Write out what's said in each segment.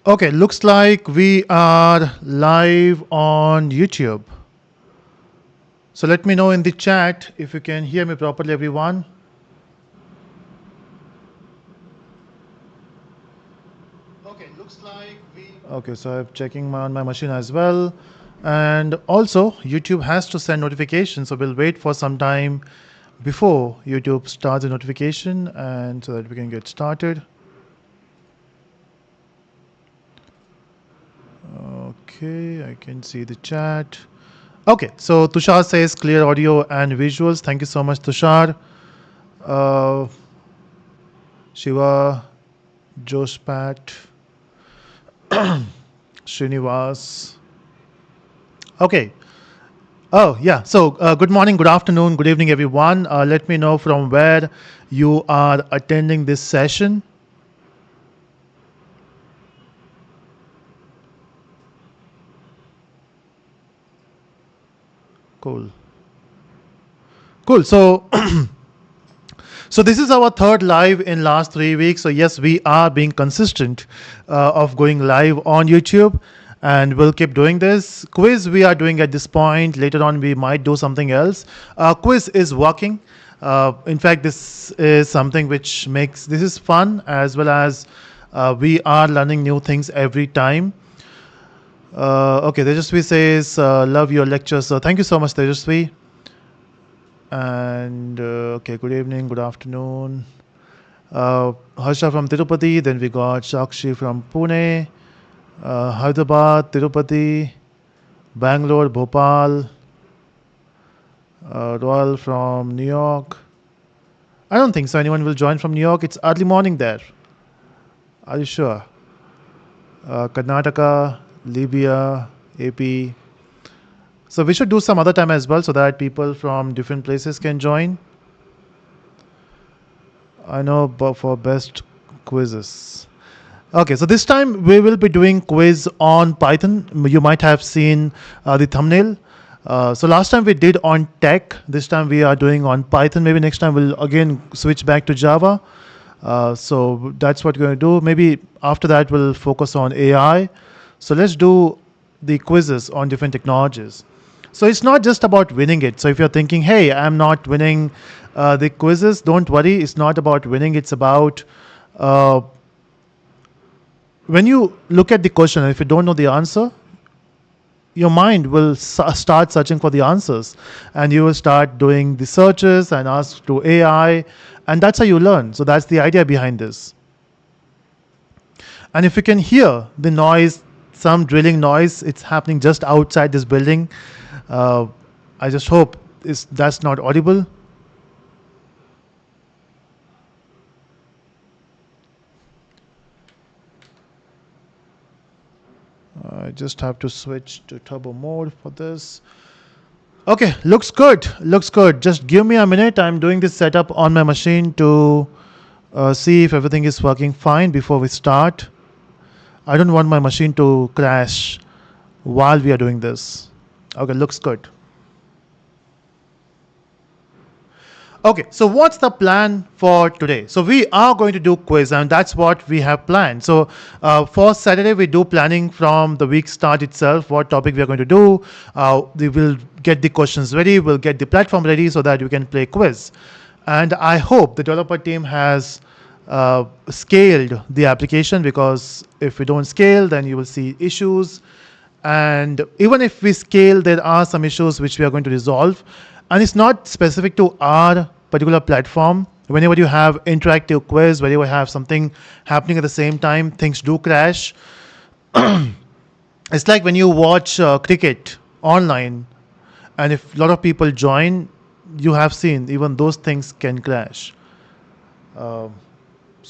Okay, looks like we are live on YouTube. So let me know in the chat if you can hear me properly, everyone. Okay, looks like we. Okay, so I'm checking on my machine as well. And also, YouTube has to send notifications, so we'll wait for some time before YouTube starts the notification and so that we can get started. Okay, I can see the chat. Okay, so Tushar says clear audio and visuals. Thank you so much, Tushar. Uh, Shiva, Jospat, Srinivas. Okay. Oh, yeah. So, good morning, good afternoon, good evening, everyone. Let me know from where you are attending this session. Cool. Cool. So, so this is our third live in last 3 weeks. So yes, we are being consistent of going live on YouTube, and we'll keep doing this. Quiz we are doing at this point. Later on, we might do something else. Quiz is working. In fact, this is something which makes this is fun as well as we are learning new things every time. Okay, Tejasvi says, love your lecture. So thank you so much, Tejasvi. And okay, good evening, good afternoon. Harsha from Tirupati, then we got Shakshi from Pune, Hyderabad, Tirupati, Bangalore, Bhopal, Royal from New York. I don't think so. Anyone will join from New York. It's early morning there. Are you sure? Karnataka, Libya, AP. So we should do some other time as well so that people from different places can join. I know for best quizzes. Okay, so this time we will be doing quiz on Python. You might have seen the thumbnail. So last time we did on tech. This time we are doing on Python. Maybe next time we'll again switch back to Java. So that's what we're going to do. Maybe after that we'll focus on AI. So let's do the quizzes on different technologies. So it's not just about winning it. So if you're thinking, hey, I'm not winning the quizzes, don't worry. It's not about winning. It's about when you look at the question, if you don't know the answer, your mind will start searching for the answers, and you will start doing the searches and ask to AI, and that's how you learn. So that's the idea behind this. And if you can hear the noise, some drilling noise, it's happening just outside this building. I just hope that's not audible. I just have to switch to turbo mode for this. Okay, looks good. Looks good. Just give me a minute. I'm doing this setup on my machine to see if everything is working fine before we start. I don't want my machine to crash while we are doing this. Okay, looks good. Okay, so what's the plan for today? So we are going to do quiz, and that's what we have planned. So for Saturday, we do planning from the week start itself, what topic we are going to do. We will get the questions ready, we'll get the platform ready so that you can play quiz. And I hope the developer team has scaled the application, because if we don't scale, then you will see issues. And even if we scale, there are some issues which we are going to resolve. And it's not specific to our particular platform. Whenever you have interactive quiz, whenever you have something happening at the same time, things do crash. It's like when you watch cricket online, and if a lot of people join, you have seen even those things can crash. So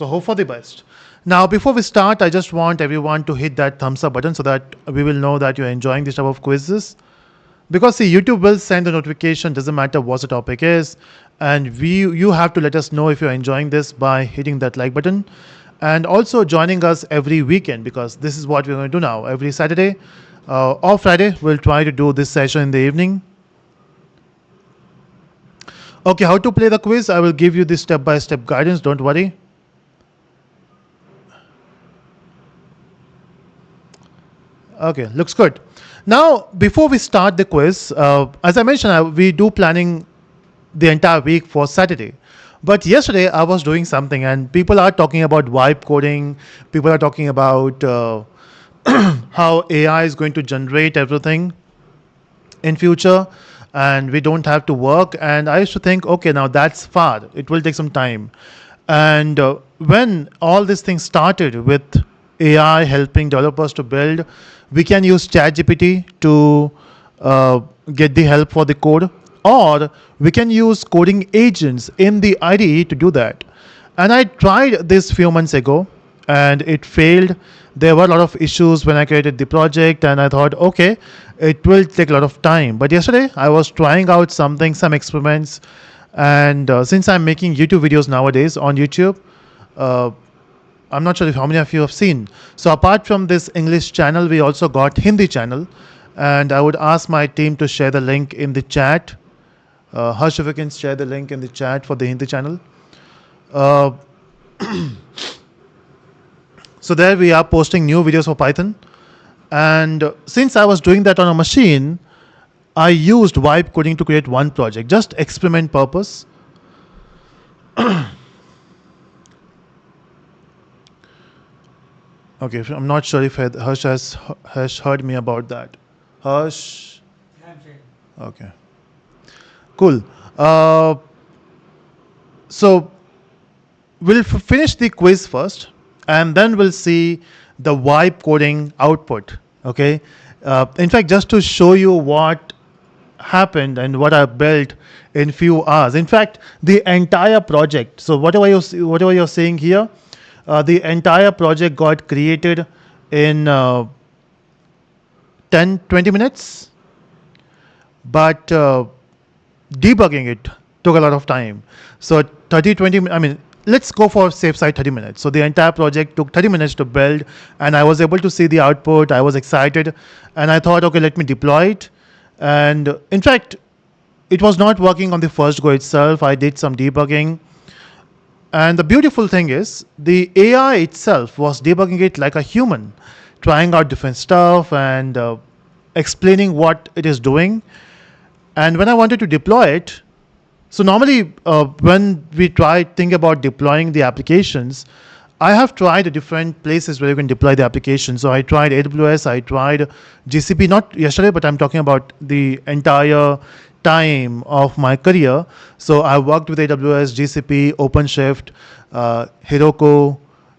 hope for the best. Now, before we start, I just want everyone to hit that thumbs up button so that we will know that you're enjoying this type of quizzes. Because see, YouTube will send a notification, doesn't matter what the topic is, and you have to let us know if you're enjoying this by hitting that like button, and also joining us every weekend, because this is what we're going to do now. Every Saturday or Friday, we'll try to do this session in the evening. Okay, how to play the quiz? I will give you this step-by-step guidance. Don't worry. Okay, looks good. Now, before we start the quiz, as I mentioned, we do planning the entire week for Saturday. But yesterday I was doing something, and people are talking about vibe coding. People are talking about how AI is going to generate everything in future, and we don't have to work. And I used to think, okay, now that's far. It will take some time. And when all these things started with AI helping developers to build, we can use ChatGPT to uh, get the help for the code, or we can use coding agents in the IDE to do that. And I tried this few months ago, and it failed. There were a lot of issues when I created the project, and I thought, okay, it will take a lot of time. But yesterday I was trying out something, some experiments, and since I'm making YouTube videos nowadays on YouTube, uh, I'm not sure if how many of you have seen. So apart from this English channel, we also got Hindi channel, and I would ask my team to share the link in the chat. Harsh, if you can share the link in the chat for the Hindi channel. Uh, so there we are posting new videos for Python. And since I was doing that on a machine, I used vibe coding to create one project, just experiment purpose. Okay, I'm not sure if Harsh has heard me about that. Harsh, okay, cool. So we'll finish the quiz first, and then we'll see the vibe coding output. Okay. In fact, just to show you what happened and what I built in few hours. In fact, the entire project. So whatever you're seeing here, the entire project got created in 10-20 minutes, but debugging it took a lot of time. So 30-20, I mean, let's go for safe side 30 minutes. So the entire project took 30 minutes to build, and I was able to see the output. I was excited, and I thought, okay, let me deploy it. And in fact, it was not working on the first go itself. I did some debugging. And the beautiful thing is, the AI itself was debugging it like a human, trying out different stuff and explaining what it is doing. And when I wanted to deploy it, so normally when we think about deploying the applications, I have tried different places where you can deploy the application. So I tried AWS, I tried GCP, not yesterday, but I'm talking about the entire time of my career. So I worked with AWS, GCP, OpenShift, Heroku,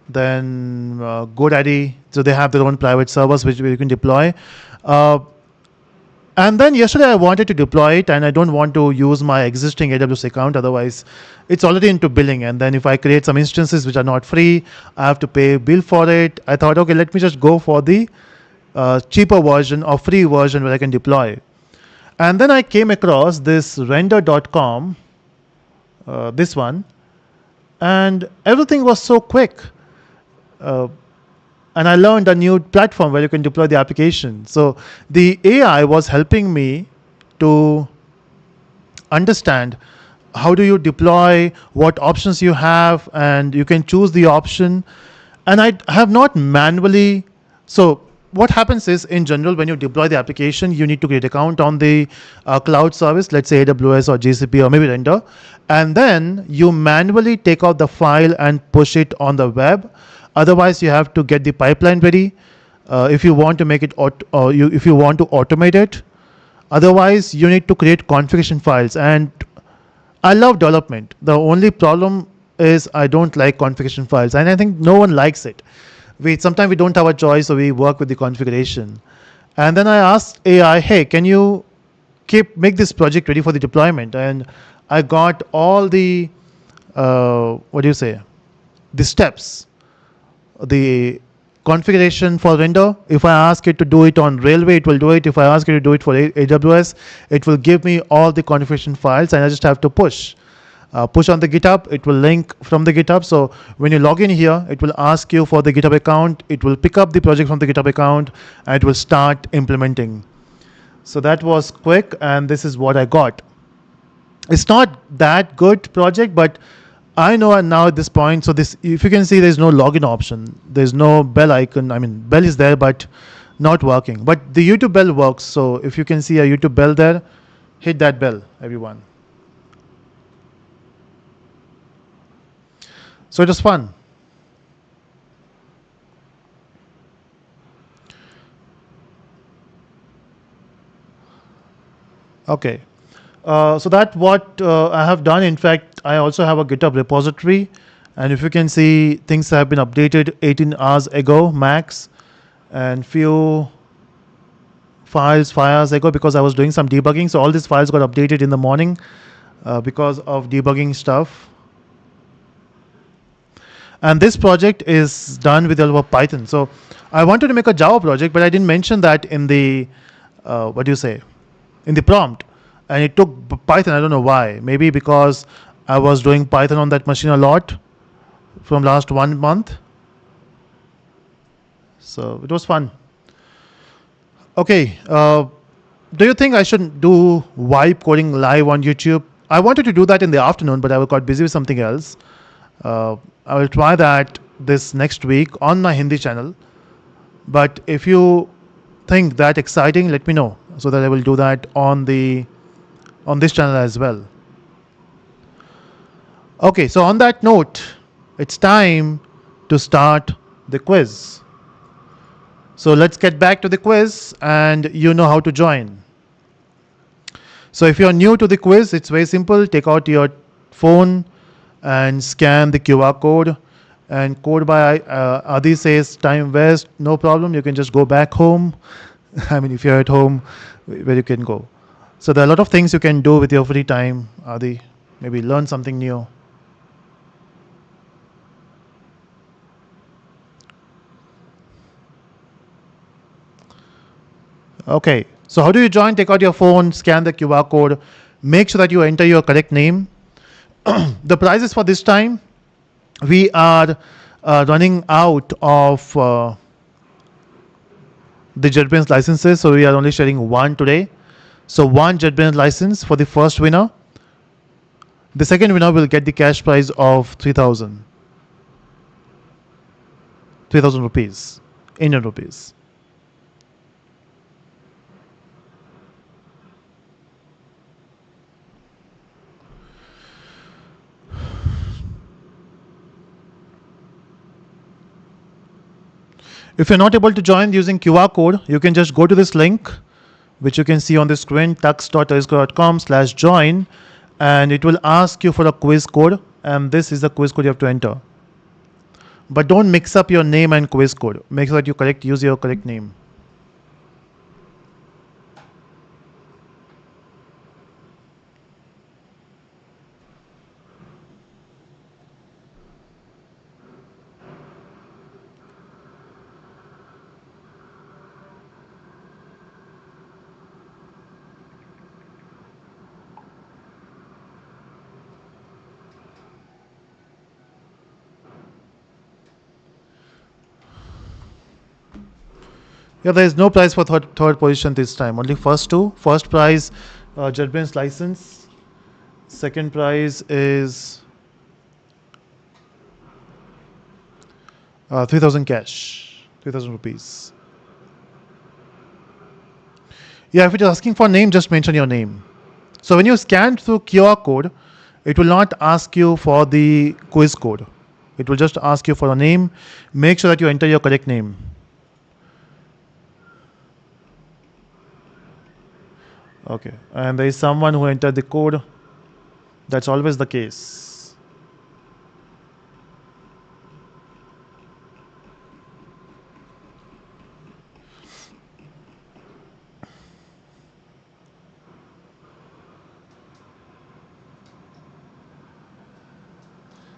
then GoDaddy. So they have their own private servers which you can deploy. And then yesterday I wanted to deploy it, and I don't want to use my existing AWS account. Otherwise, it's already into billing. And then if I create some instances which are not free, I have to pay bill for it. I thought, okay, let me just go for the cheaper version or free version where I can deploy. And then I came across this render.com, this one, and everything was so quick. And I learned a new platform where you can deploy the application. So the AI was helping me to understand how do you deploy, what options you have, and you can choose the option. And I have not manually. So what happens is, in general, when you deploy the application, you need to create an account on the cloud service, let's say AWS or GCP or maybe Render, and then you manually take out the file and push it on the web. Otherwise, you have to get the pipeline ready if you want to make it, if you want to automate it. Otherwise, you need to create configuration files. And I love development. The only problem is I don't like configuration files, and I think no one likes it. Sometimes we don't have a choice, so we work with the configuration. And then I asked AI, hey, can you make this project ready for the deployment? And I got all the the steps. The configuration for render. If I ask it to do it on Railway, it will do it. If I ask it to do it for AWS, it will give me all the configuration files, and I just have to push on the GitHub. It will link from the GitHub. So when you log in here, it will ask you for the GitHub account. It will pick up the project from the GitHub account, and it will start implementing. So that was quick, and this is what I got. It's not that good project, but I know now at this point. So this, if you can see, there's no login option. There's no bell icon. I mean, bell is there, but not working. But the YouTube bell works. So if you can see a YouTube bell there, hit that bell, everyone. So it was fun. Okay. So that what I have done. In fact, I also have a GitHub repository, and if you can see, things have been updated 18 hours ago max, and few files 5 hours ago because I was doing some debugging. So all these files got updated in the morning because of debugging stuff. And this project is done with a lot of Python. So I wanted to make a Java project, but I didn't mention that in the what do you say, in the prompt, and it took Python. I don't know why. Maybe because I was doing Python on that machine a lot from last 1 month. So it was fun. Okay. Do you think I should do vibe coding live on YouTube? I wanted to do that in the afternoon, but I got busy with something else. Uh, I will try that this next week on my Hindi channel. But if you think that exciting, let me know so that I will do that on this channel as well. Okay, so on that note, it's time to start the quiz. So let's get back to the quiz, and you know how to join. So if you're new to the quiz, it's very simple. Take out your phone and scan the QR code. And code by Adi says time waste, no problem. You can just go back home. I mean, if you're at home, where you can go. So there are a lot of things you can do with your free time, Adi. Maybe learn something new. Okay, so how do you join? Take out your phone, scan the QR code, make sure that you enter your correct name. The prizes for this time, we are running out of the JetBrains licenses, so we are only sharing one today. So one JetBrains license for the first winner. The second winner will get the cash prize of 3,000 rupees, Indian rupees. If you're not able to join using QR code, you can just go to this link, which you can see on the screen, tux.cisco.com/join, and it will ask you for a quiz code, and this is the quiz code you have to enter. But don't mix up your name and quiz code. Make sure that you use your correct name. Yeah, there is no prize for third position this time. Only first two. First prize, JetBrains license. Second prize is 3,000 cash, 3,000 rupees. Yeah, if it is asking for name, just mention your name. So when you scan through QR code, it will not ask you for the quiz code. It will just ask you for a name. Make sure that you enter your correct name. Okay, and there is someone who entered the code. That's always the case.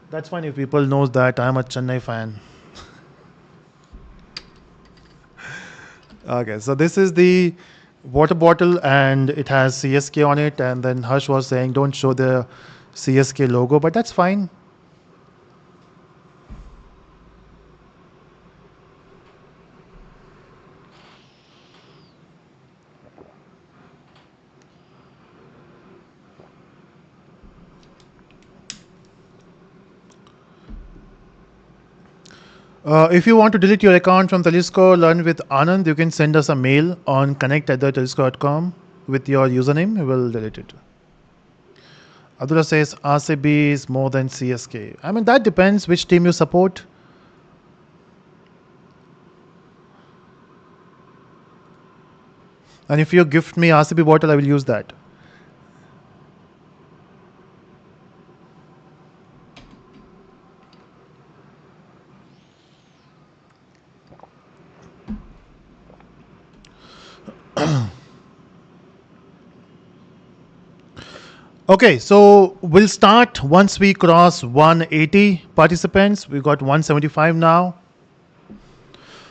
That's fine if people knows that I'm a Chennai fan. Okay, so this is the water bottle and it has CSK on it, and then Harsh was saying don't show the CSK logo, but that's fine. If you want to delete your account from Telesco Learn with Anand, you can send us a mail on connect@telesco.com with your username. We will delete it. Adura says RCB is more than CSK. I mean, that depends which team you support. And if you gift me RCB bottle, I will use that. Okay, so we'll start once we cross 180 participants. We got 175 now.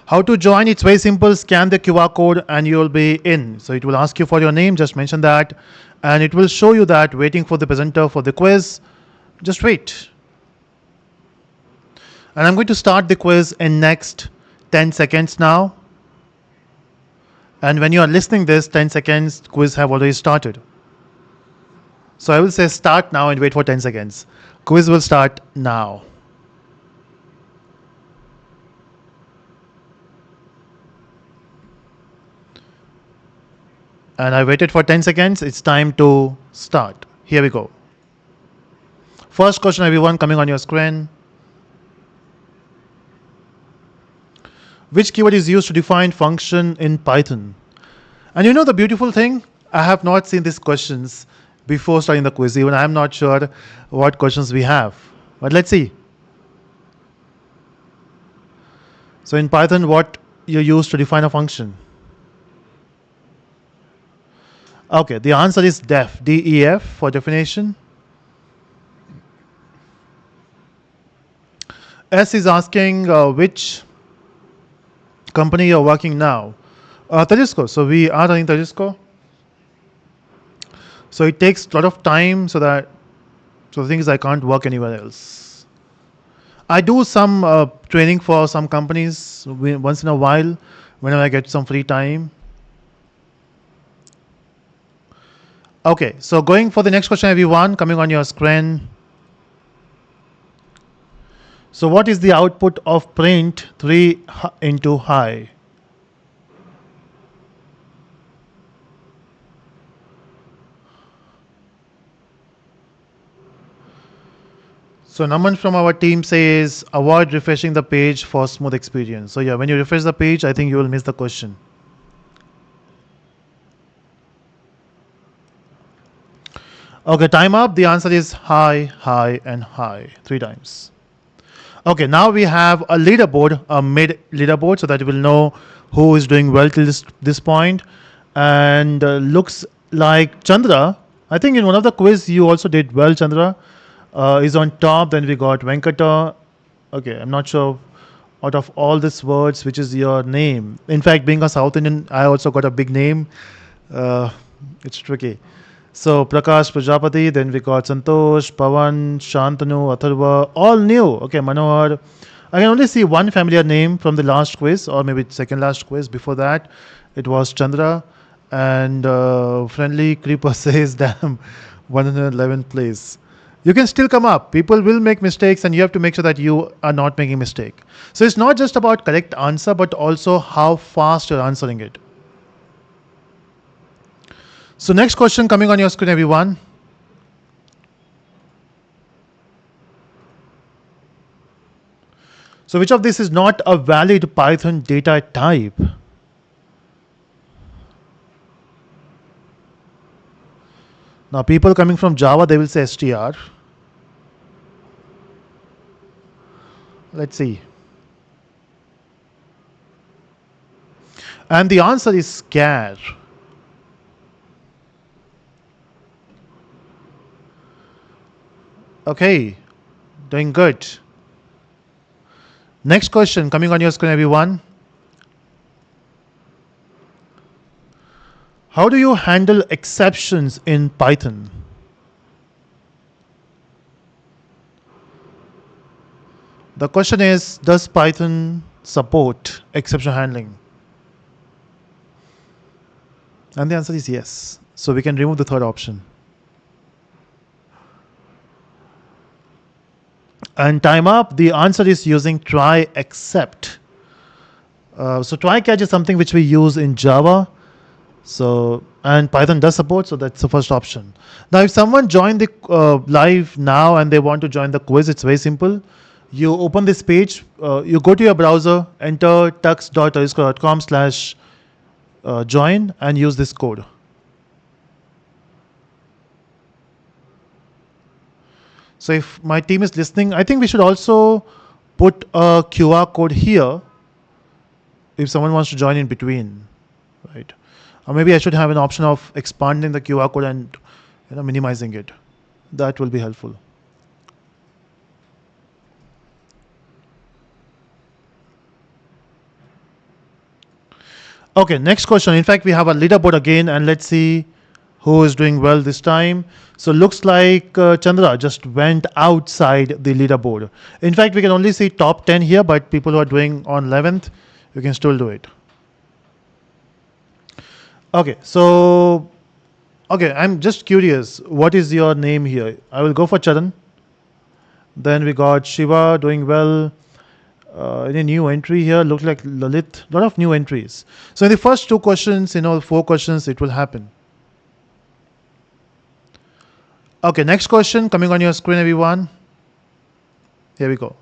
How to join? It's very simple. Scan the QR code and you'll be in. So it will ask you for your name. Just mention that. And it will show you that waiting for the presenter for the quiz. Just wait. And I'm going to start the quiz in next 10 seconds now. And when you are listening this, 10 seconds, quiz have already started. So I will say start now and wait for 10 seconds. Quiz will start now. And I waited for 10 seconds. It's time to start. Here we go. First question, everyone, coming on your screen. Which keyword is used to define function in Python? And you know the beautiful thing? I have not seen these questions before starting the quiz. Even I'm not sure what questions we have. But let's see. So in Python, what you use to define a function? Okay, the answer is def, DEF for definition. S is asking which company you're working now. Telesco. So we are running Telesco. So it takes a lot of time so the thing is I can't work anywhere else. I do some training for some companies once in a while whenever I get some free time. Okay, so going for the next question, everyone, coming on your screen. So what is the output of print 3 into high? So Naman from our team says avoid refreshing the page for smooth experience. So yeah, when you refresh the page, I think you will miss the question. Okay, time up. The answer is high, high, and high 3 times. Okay, now we have a leaderboard, a mid leaderboard, so that we'll know who is doing well till this point. And looks like Chandra. I think in one of the quiz you also did well, Chandra. Is on top. Then we got Venkata. Okay, I'm not sure out of all these words which is your name. In fact, being a South Indian, I also got a big name. It's tricky. So Prakash Prajapati, then we got Santosh, Pavan, Shantanu, Atharva, all new. Okay, Manohar. I can only see one familiar name from the last quiz, or maybe second last quiz. Before that, it was Chandra. And Friendly Creeper says, damn, 111th place. You can still come up. People will make mistakes, and you have to make sure that you are not making mistake. So it's not just about correct answer, but also how fast you're answering it. So next question coming on your screen, everyone. So which of this is not a valid Python data type? Now people coming from Java, they will say str. Let's see. And the answer is char. Okay, doing good. Next question coming on your screen, everyone. How do you handle exceptions in Python? The question is, does Python support exception handling? And the answer is yes. So we can remove the third option. And time up, the answer is using try except. So try catch is something which we use in Java. So, and Python does support, so that's the first option. Now, if someone joined the live now and they want to join the quiz, it's very simple. You open this page, you go to your browser, enter tux.com/join and use this code. So if my team is listening, I think we should also put a QR code here if someone wants to join in between, right? Or maybe I should have an option of expanding the QR code and minimizing it. That will be helpful. Okay, next question. In fact, we have a leaderboard again, and let's see who is doing well this time. So looks like Chandra just went outside the leaderboard. In fact, we can only see top 10 here, but people who are doing on 11th, you can still do it. Okay, so, okay, I'm just curious. What is your name here? I will go for Charan. Then we got Shiva doing well. Any new entry here? Looks like Lalit. A lot of new entries. So in the first two questions, 4 questions, it will happen. Okay, next question coming on your screen, everyone. Here we go.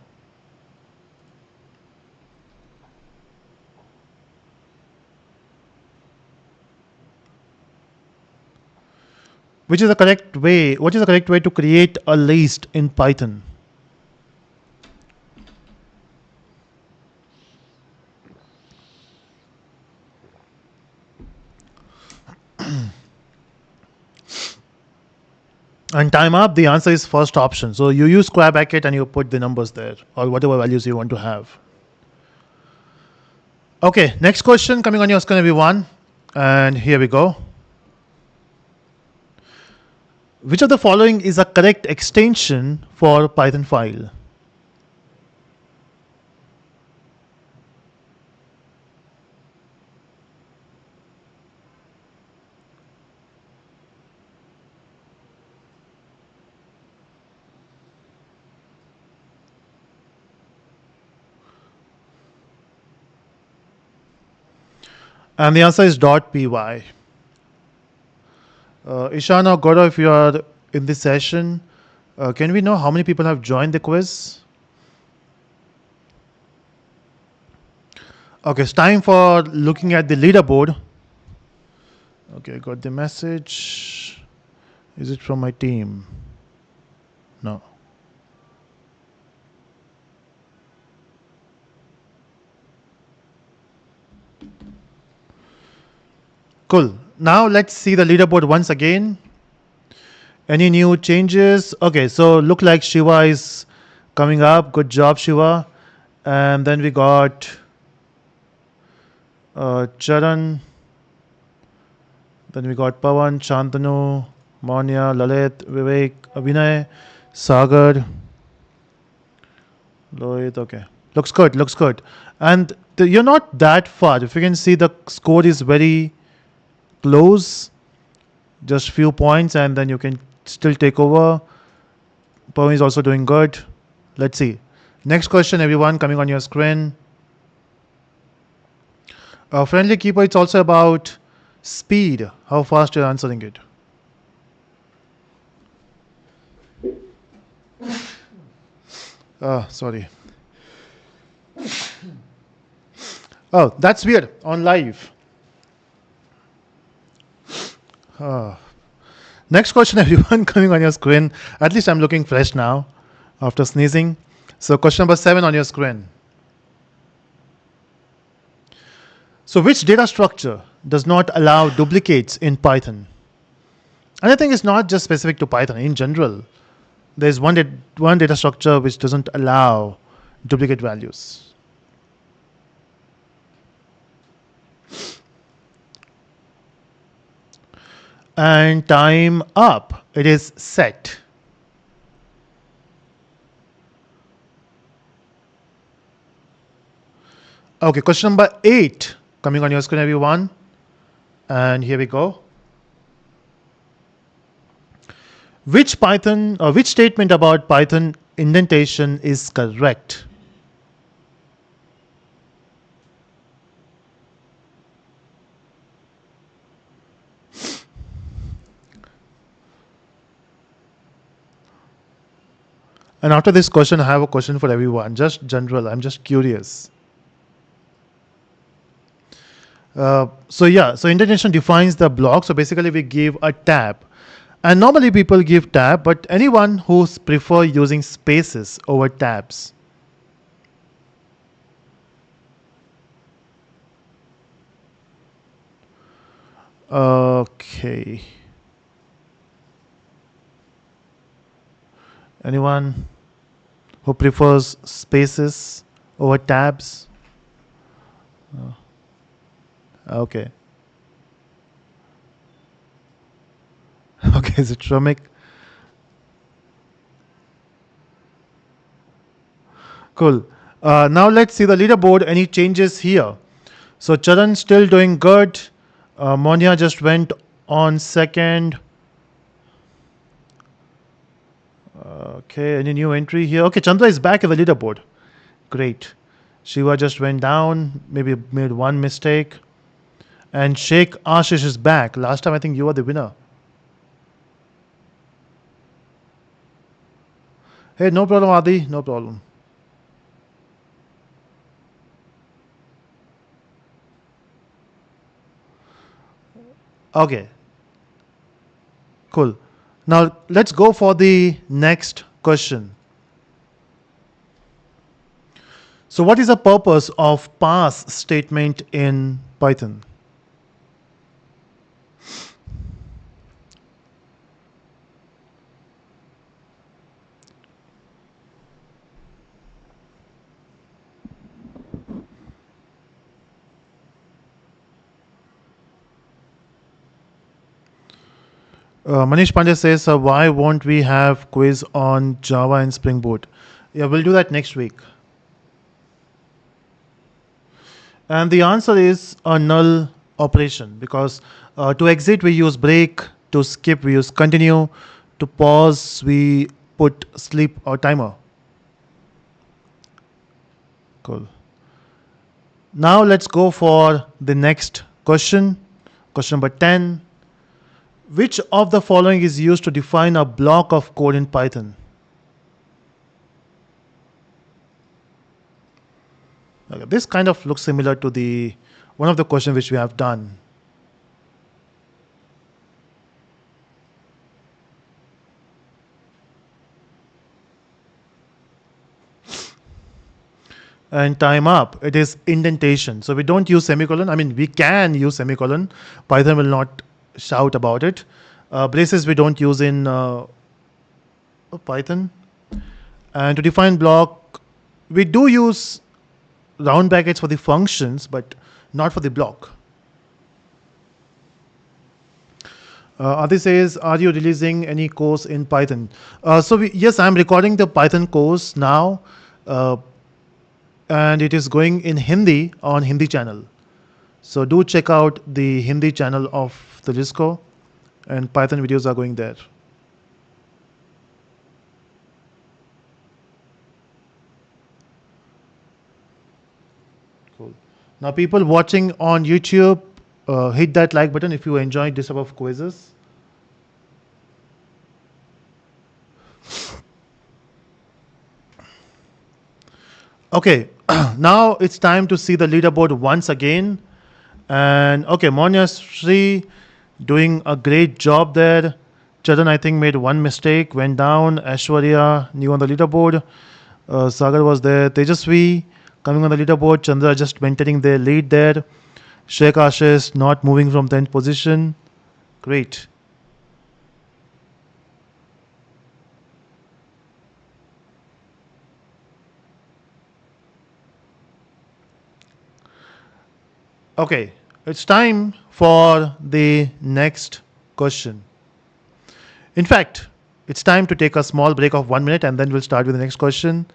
Which is the correct way? What is the correct way to create a list in Python? And time up, the answer is first option. So you use square bracket and you put the numbers there or whatever values you want to have. Okay, next question coming on your screen, everyone. And here we go. Which of the following is a correct extension for Python file? And the answer is .py. Ishan or Gaurav, if you are in this session, can we know how many people have joined the quiz? Okay, it's time for looking at the leaderboard. Okay, got the message. Is it from my team? No. Cool. Now let's see the leaderboard once again. Any new changes? Okay, so look like Shiva is coming up. Good job, Shiva. And then we got Charan. Then we got Pawan, Shantanu, Manya, Lalit, Vivek, Abhinay, Sagar, Lohit. Okay, looks good. Looks good. And you're not that far. If you can see, the score is very close. Just few points, and then you can still take over. Pawan is also doing good. Let's see. Next question, everyone, coming on your screen. Friendly keeper, it's also about speed, how fast you're answering it. Sorry. Oh, that's weird. On live. Next question, everyone, coming on your screen. At least I'm looking fresh now after sneezing. So question number 7 on your screen. So which data structure does not allow duplicates in Python? And I think it's not just specific to Python. In general, there's one data structure which doesn't allow duplicate values. And time up. It is set. Okay, question number 8 coming on your screen, everyone. And here we go. Which statement about Python indentation is correct. And after this question, I have a question for everyone, just general. I'm just curious. So indentation defines the block. So basically, we give a tab, and normally people give tab, but anyone who prefer using spaces over tabs. Okay. Anyone who prefers spaces over tabs? Okay. Okay, is it Shromik? Cool. Now let's see the leaderboard. Any changes here? So Charan still doing good. Monia just went on second. Okay, any new entry here? Okay, Chandra is back in the leaderboard. Great. Shiva just went down, maybe made one mistake. And Sheikh Ashish is back. Last time I think you were the winner. Hey, no problem, Adi. No problem. Okay, cool. Now let's go for the next question. So, what is the purpose of pass statement in Python? Manish Pandey says, why won't we have quiz on Java and Spring Boot? Yeah, we'll do that next week. And the answer is a null operation because to exit we use break, to skip we use continue, to pause we put sleep or timer. Cool. Now let's go for the next question. Question number 10. Which of the following is used to define a block of code in Python? Okay, this kind of looks similar to the one of the questions which we have done. And time up. It is indentation. So we don't use semicolon. I mean, we can use semicolon. Python will not shout about it. Braces we don't use in Python. And to define block, we do use round brackets for the functions, but not for the block. Adi says, are you releasing any course in Python? Yes, I'm recording the Python course now. And it is going in Hindi on Hindi channel. So do check out the Hindi channel of the Disco, and Python videos are going there. Cool. Now, people watching on YouTube, hit that like button if you enjoyed this type of quizzes. Okay, now it's time to see the leaderboard once again. And okay, Monya Sri doing a great job there. Charan, I think, made one mistake, went down. Ashwarya, new on the leaderboard. Sagar was there. Tejasvi coming on the leaderboard. Chandra just maintaining their lead there. Sheikh Ashish not moving from 10th position. Great. Okay, it's time for the next question. In fact, it's time to take a small break of 1 minute and then we'll start with the next question.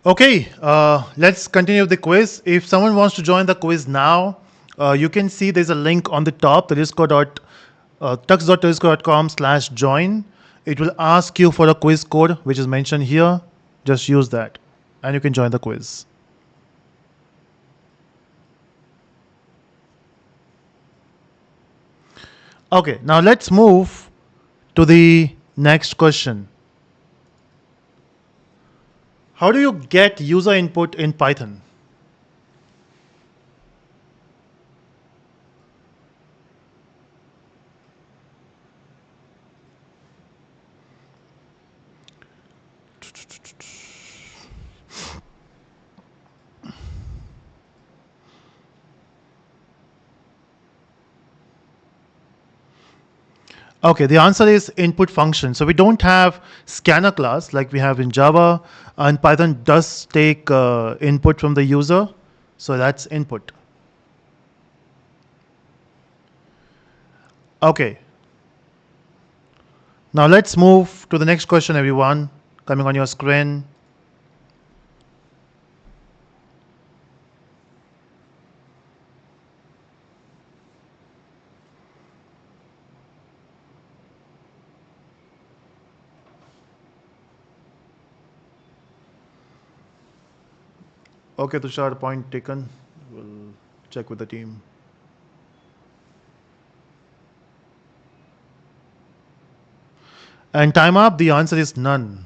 Okay, let's continue the quiz. If someone wants to join the quiz now, you can see there's a link on the top, the tux.disco.com/join. It will ask you for a quiz code, which is mentioned here. Just use that, and you can join the quiz. Okay, now let's move to the next question. How do you get user input in Python? Okay, the answer is input function. So we don't have scanner class like we have in Java, and Python does take input from the user. So that's input. Okay, now let's move to the next question, everyone. Coming on your screen. Okay, Tushar, point taken. We'll check with the team. And time up, the answer is none.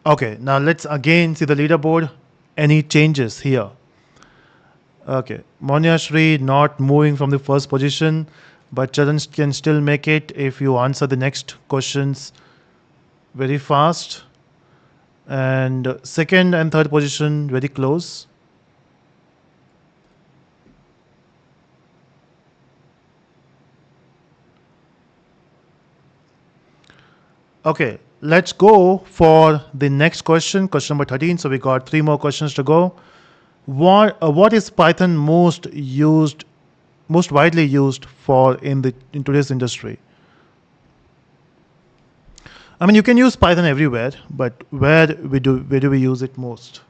Okay, now let's again see the leaderboard. Any changes here? Okay, Monyashri not moving from the first position, but Charan can still make it if you answer the next questions very fast. And second and third position very close. Okay, let's go for the next question, question number 13. So we got three more questions to go. What is Python most widely used for in today's industry? I mean, you can use Python everywhere, but where do we use it most?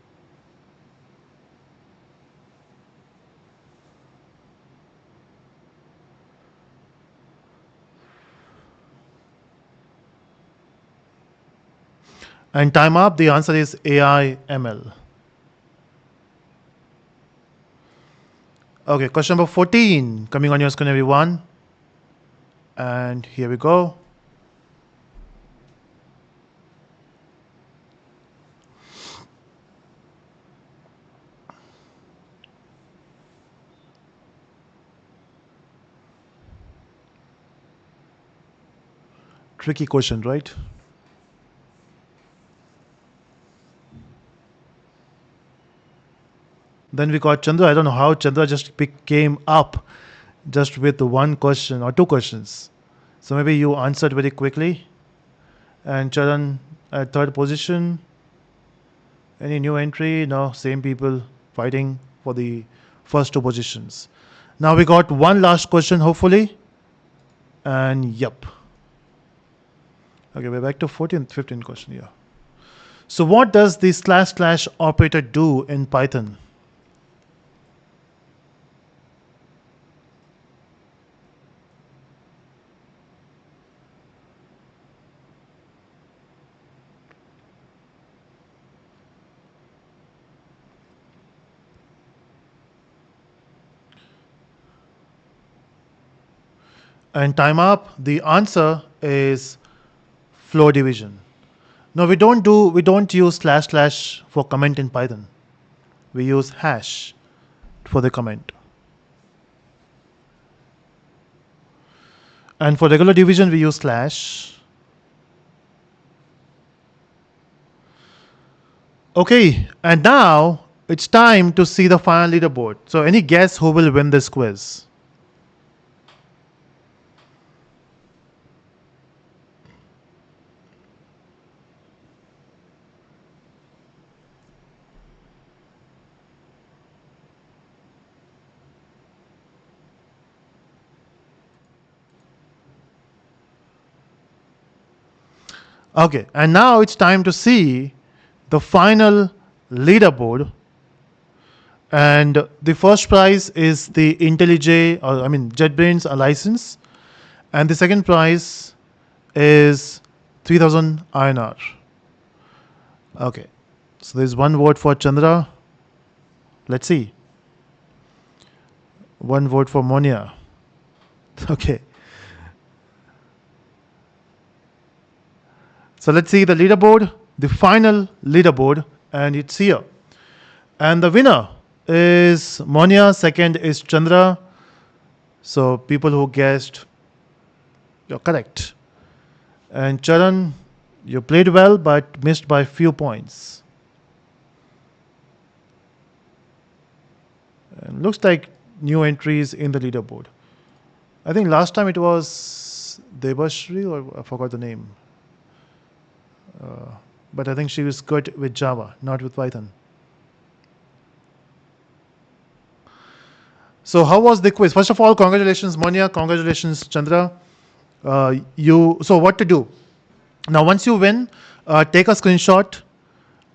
And time up, the answer is AI ML. Okay, question number 14 coming on your screen, everyone. And here we go. Tricky question, right? Then we got Chandra. I don't know how Chandra just came up just with one question or two questions. So maybe you answered very quickly. And Charan at third position. Any new entry? No, same people fighting for the first two positions. Now we got one last question, hopefully. And yep. Okay, we're back to 14th, 15th question here. So what does the slash slash operator do in Python? And time up, the answer is flow division. No, we don't use slash slash for comment in Python. We use hash for the comment. And for regular division we use slash. Okay, and now it's time to see the final leaderboard. So any guess who will win this quiz? Okay, and now it's time to see the final leaderboard. And the first prize is the IntelliJ, or I mean JetBrains license, and the second prize is 3000 INR. Okay, so there's one vote for Chandra. Let's see. One vote for Monia. Okay. So let's see the leaderboard, the final leaderboard, and it's here. And the winner is Monia, second is Chandra. So people who guessed, you're correct. And Charan, you played well but missed by few points. And looks like new entries in the leaderboard. I think last time it was Debashri, or I forgot the name. But I think she was good with Java, not with Python. So how was the quiz? First of all, congratulations, Monia. Congratulations, Chandra. So what to do? Now, once you win, take a screenshot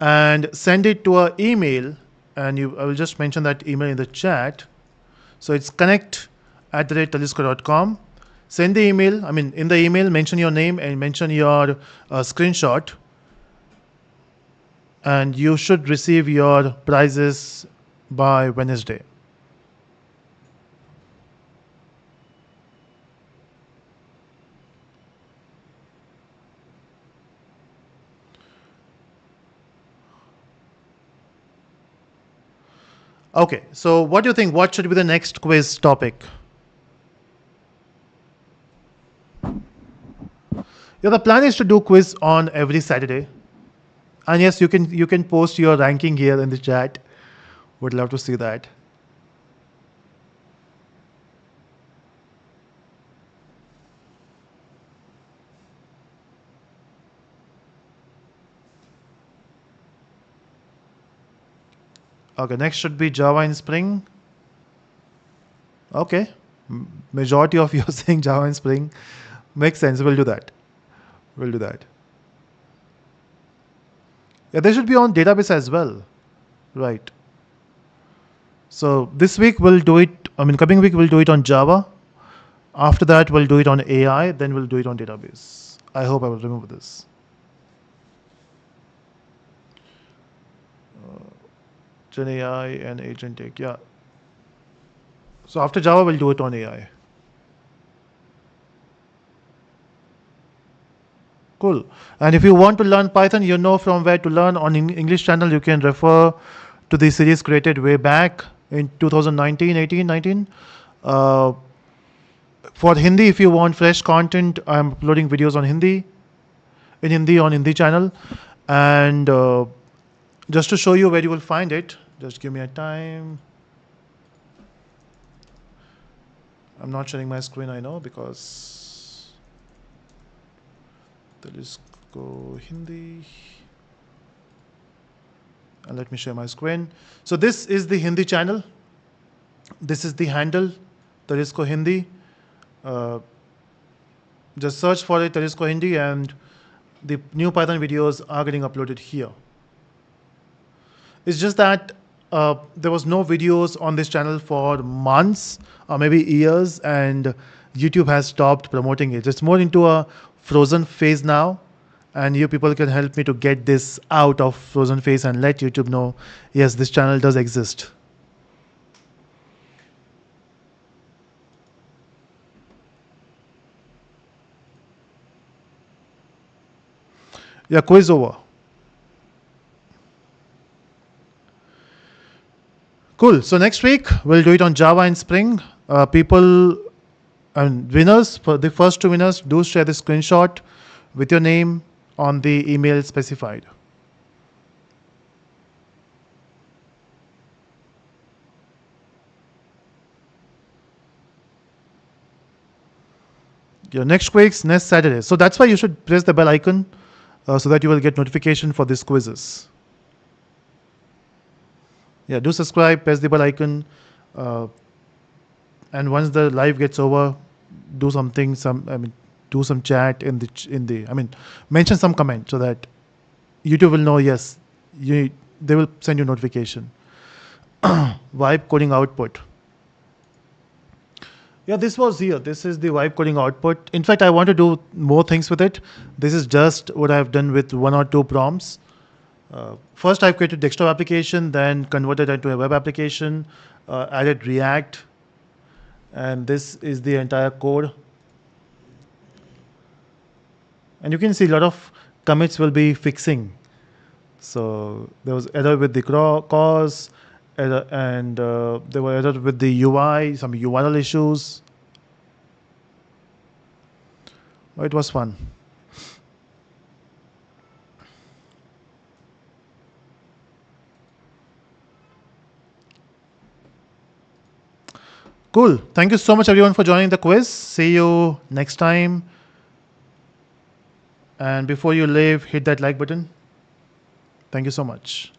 and send it to an email. And I will just mention that email in the chat. So it's connect@telesco.com. Send the email. I mean, in the email, mention your name and mention your screenshot. And you should receive your prizes by Wednesday. Okay, so what do you think? What should be the next quiz topic? Yeah, the plan is to do quiz on every Saturday. And yes, you can post your ranking here in the chat. Would love to see that. Okay, next should be Java in Spring. Okay, majority of you are saying Java in Spring. Makes sense. We'll do that. We'll do that. Yeah, they should be on database as well, right? So this week we'll do it. I mean, coming week we'll do it on Java. After that we'll do it on AI. Then we'll do it on database. I hope I will remember this. Gen AI and agentic. Yeah. So after Java we'll do it on AI. Cool. And if you want to learn Python, you know from where to learn. On English channel, you can refer to the series created way back in 2019, 18, 19. For Hindi, if you want fresh content, I'm uploading videos on Hindi, in Hindi on Hindi channel. And just to show you where you will find it, just give me a time. I'm not sharing my screen, I know, because let's go Hindi. And let me share my screen. So this is the Hindi channel. This is the handle, Tarisko Hindi. Just search for it, Tarisko Hindi, and the new Python videos are getting uploaded here. It's just that there was no videos on this channel for months or maybe years, and YouTube has stopped promoting it. It's more into a frozen phase now, and you people can help me to get this out of frozen phase and let YouTube know, yes, this channel does exist. Yeah, quiz over. Cool. So next week we'll do it on Java and Spring. People and winners, for the first two winners, do share the screenshot with your name on the email specified. Your next week's next Saturday. So that's why you should press the bell icon so that you will get notification for these quizzes. Yeah, do subscribe, press the bell icon, and once the live gets over, do something. do some chat I mean, mention some comment so that YouTube will know, yes, they will send you notification. Vibe coding output. Yeah, this was here. This is the vibe coding output. In fact, I want to do more things with it. This is just what I've done with one or two prompts. First, I've created desktop application, then converted it into a web application, added React, and this is the entire code. And you can see a lot of commits will be fixing. So there was error with the cause, and there were error with the UI, some URL issues. Oh, it was fun. Cool. Thank you so much, everyone, for joining the quiz. See you next time. And before you leave, hit that like button. Thank you so much.